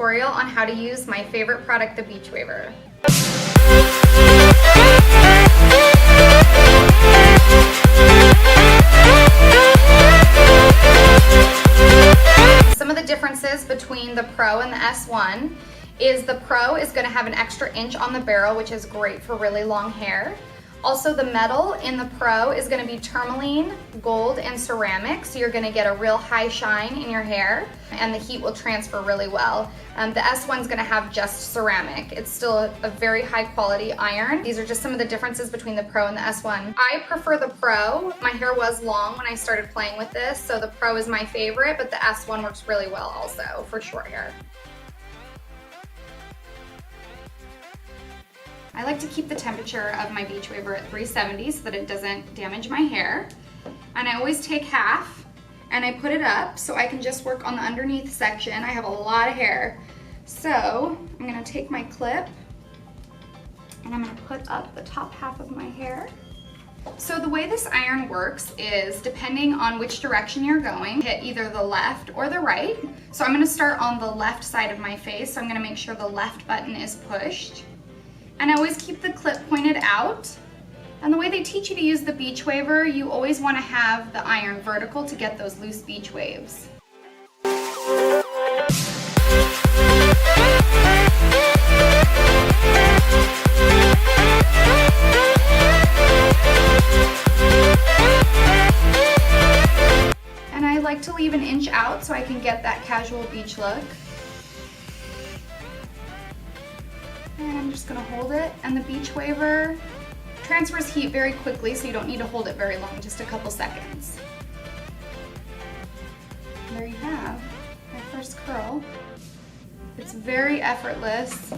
tutorial on how to use my favorite product, the Beachwaver. Some of the differences between the Pro and the S1 is the Pro is going to have an extra inch on the barrel, which is great for really long hair. Also, the metal in the Pro is going to be tourmaline, gold, and ceramic, so you're going to get a real high shine in your hair, and the heat will transfer really well. The S1 is going to have just ceramic. It's still a very high quality iron. These are just some of the differences between the Pro and the S1. I prefer the Pro. My hair was long when I started playing with this, so the Pro is my favorite, but the S1 works really well also for short hair. I like to keep the temperature of my Beachwaver at 370 so that it doesn't damage my hair. And I always take half and I put it up so I can just work on the underneath section. I have a lot of hair. So I'm gonna take my clip and I'm gonna put up the top half of my hair. So the way this iron works is depending on which direction you're going, hit either the left or the right. So I'm gonna start on the left side of my face. So I'm gonna make sure the left button is pushed. And I always keep the clip pointed out. And the way they teach you to use the Beachwaver, you always want to have the iron vertical to get those loose beach waves. And I like to leave an inch out so I can get that casual beach look. And I'm just gonna hold it, and the Beachwaver transfers heat very quickly, so you don't need to hold it very long, just a couple seconds. And there you have my first curl. It's very effortless.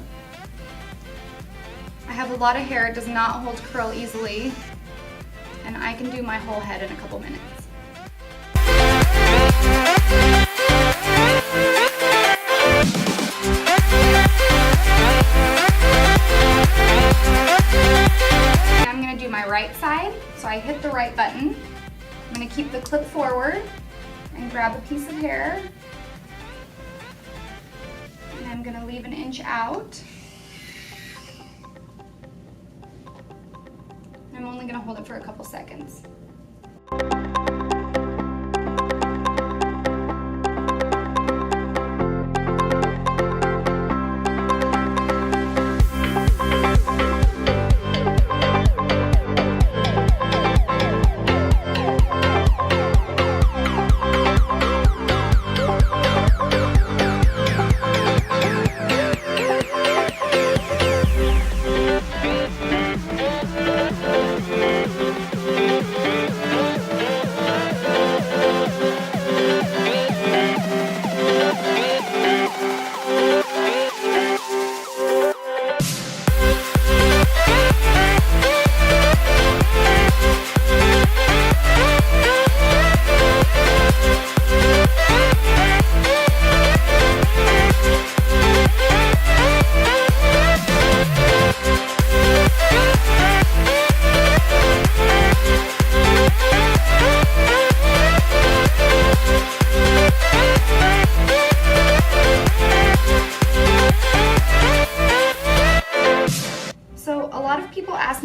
I have a lot of hair, it does not hold curl easily, and I can do my whole head in a couple minutes. My right side, so I hit the right button. I'm going to keep the clip forward and grab a piece of hair, and I'm going to leave an inch out. I'm only going to hold it for a couple seconds.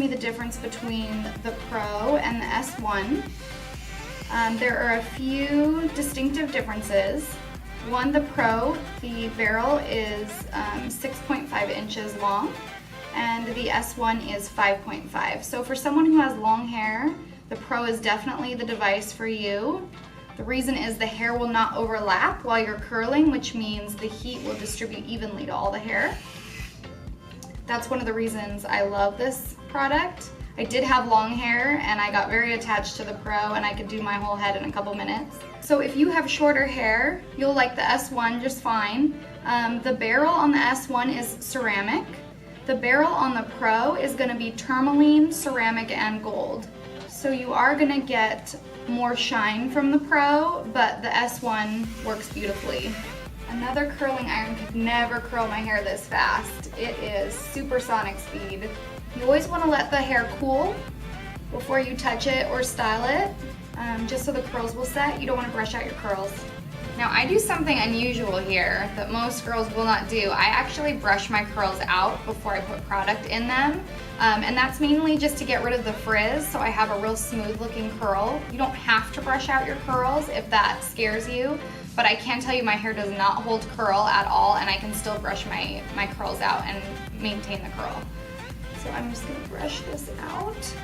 The difference between the Pro and the S1. There are a few distinctive differences. One, the Pro, the barrel is 6.5 inches long, and the S1 is 5.5. So for someone who has long hair, the Pro is definitely the device for you. The reason is the hair will not overlap while you're curling, which means the heat will distribute evenly to all the hair. That's one of the reasons I love this product. I did have long hair and I got very attached to the Pro, and I could do my whole head in a couple minutes. So if you have shorter hair, you'll like the S1 just fine. The barrel on the S1 is ceramic. The barrel on the Pro is going to be tourmaline, ceramic, and gold. So you are going to get more shine from the Pro, but the S1 works beautifully. Another curling iron could never curl my hair this fast. It is supersonic speed. You always want to let the hair cool before you touch it or style it, just so the curls will set. You don't want to brush out your curls. Now I do something unusual here that most girls will not do. I actually brush my curls out before I put product in them. And that's mainly just to get rid of the frizz, so I have a real smooth looking curl. You don't have to brush out your curls if that scares you, but I can tell you my hair does not hold curl at all, and I can still brush my curls out and maintain the curl. So I'm just gonna brush this out.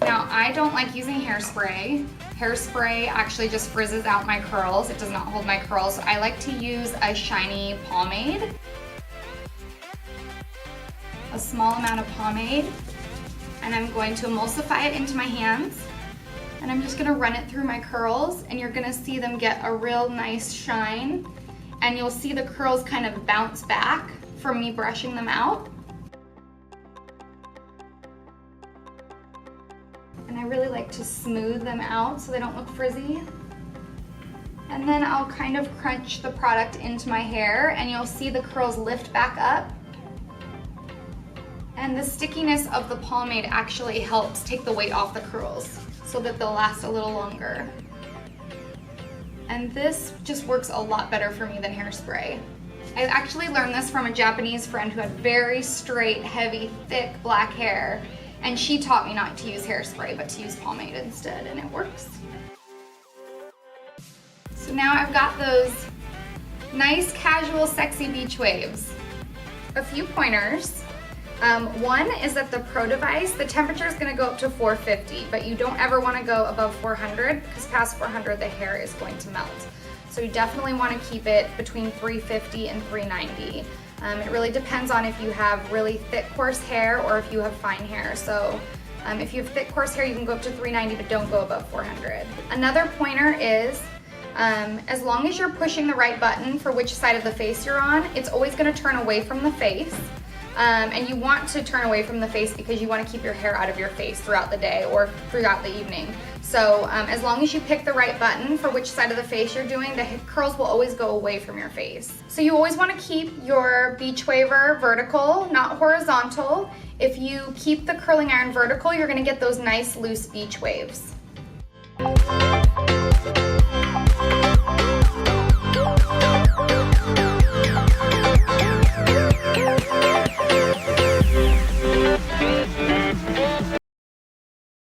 Now, I don't like using hairspray. Hairspray actually just frizzes out my curls. It does not hold my curls. So I like to use a shiny pomade. A small amount of pomade. And I'm going to emulsify it into my hands. And I'm just gonna run it through my curls, and you're gonna see them get a real nice shine. And you'll see the curls kind of bounce back from me brushing them out. And I really like to smooth them out so they don't look frizzy. And then I'll kind of crunch the product into my hair, and you'll see the curls lift back up. And the stickiness of the pomade actually helps take the weight off the curls so that they'll last a little longer. And this just works a lot better for me than hairspray. I actually learned this from a Japanese friend who had very straight, heavy, thick black hair. And she taught me not to use hairspray, but to use pomade instead, and it works. So now I've got those nice, casual, sexy beach waves. A few pointers. One is that the Pro device, the temperature is gonna go up to 450, but you don't ever wanna go above 400, because past 400 the hair is going to melt. So you definitely wanna keep it between 350 and 390. It really depends on if you have really thick, coarse hair or if you have fine hair. So if you have thick, coarse hair, you can go up to 390, but don't go above 400. Another pointer is, as long as you're pushing the right button for which side of the face you're on, it's always gonna turn away from the face. And you want to turn away from the face because you want to keep your hair out of your face throughout the day or throughout the evening. So as long as you pick the right button for which side of the face you're doing, the curls will always go away from your face. So you always want to keep your Beachwaver vertical, not horizontal. If you keep the curling iron vertical, you're going to get those nice loose beach waves.